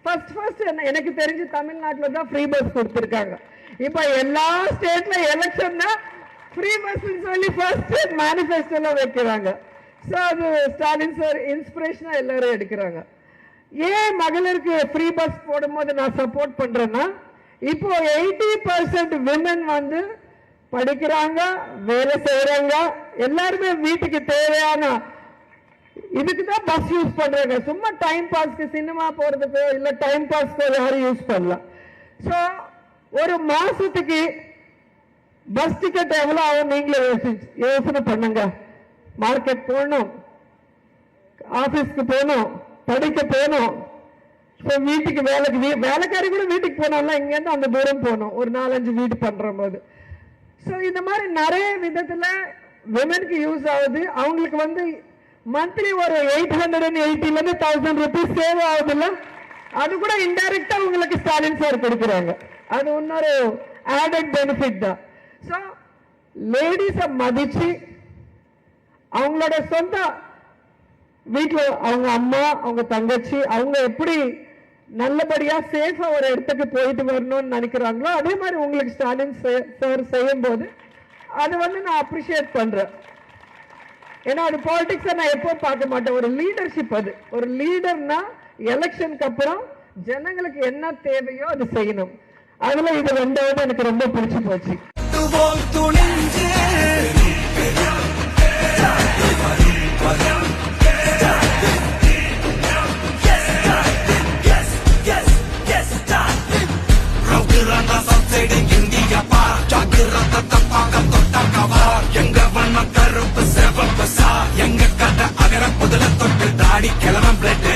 First எனக்கு தெரிஞ்சு தமிழ்நாட்டில் தான் ஃப்ரீ பஸ் கொடுத்துருக்காங்க. இப்போ எல்லா ஸ்டேட்ல எலெக்ஷன்னா ஃப்ரீ பஸ் சொல்லி ஃபர்ஸ்ட் மேனிஃபெஸ்டோல வைக்கிறாங்க. ஸோ அது ஸ்டாலின் சார் இன்ஸ்பிரேஷனா எல்லாரும் எடுக்கிறாங்க. ஏன் மகளிருக்கு ஃப்ரீ பஸ் போடும்போது நான் சப்போர்ட் பண்றேன்னா, இப்போ 80% விமன் வந்து படிக்கிறாங்க, வேலை செய்யறாங்க, எல்லாருமே வீட்டுக்கு தேவையான இதுக்கு தான் பஸ் யூஸ் பண்றாங்க. சும்மா டைம் பாஸ்க்கு சினிமா போறதுக்கு இல்ல டைம் பாஸ்க்கு யாரும் யூஸ் பண்ணலாம். ஸோ ஒரு மாசத்துக்கு பஸ் டிக்கெட் எவ்வளவு ஆகும் நீங்களே யோசனை பண்ணுங்க. மார்க்கெட் போகணும், ஆபீஸ்க்கு போகணும், படிக்க போகணும், வீட்டுக்கு வேலைக்காரி கூட வீட்டுக்கு போனாலும் இங்க இருந்து அந்த தூரம் போகணும், ஒரு 4-5 வீடு பண்ற போது. ஸோ இந்த மாதிரி நிறைய விதத்துல விமனுக்கு யூஸ் ஆகுது. அவங்களுக்கு வந்து மந்த்லி ஒரு 880 1000 rupees சேவ் ஆகுதுல்ல, அது கூட இன்டைரக்டா உங்களுக்கு ஸ்டாலின் சார் கொடுக்குறாங்க. அது இன்னொரு ஆடட் பெனிஃபிட் தான். ஸோ லேடிஸை மதிச்சு அவங்களோட சொந்த வீட்டில் அவங்க அம்மா, அவங்க தங்கச்சி, அவங்க எப்படி நல்லபடியா சேஃபா ஒரு இடத்துக்கு போயிட்டு வரணும்னு நினைக்கிறாங்களோ அதே மாதிரி உங்களுக்கு ஸ்டாலின் சார் செய்யும் போது அது வந்து நான் அப்ரிஷியேட் பண்றேன். ஏன்னா அது பாலிடிக்ஸை நான் எப்போ பார்க்க மாட்டேன். ஒரு லீடர்ஷிப். அது ஒரு லீடர்னா எலெக்ஷனுக்கு அப்புறம் ஜனங்களுக்கு என்ன தேவையோ அது செய்யணும். அதுல இது ரெண்டாவது எனக்கு ரொம்ப பிடிச்சு போச்சு. எங்க கதை அகர முதல தொட்டு தாடி கிளம்ப பிளட்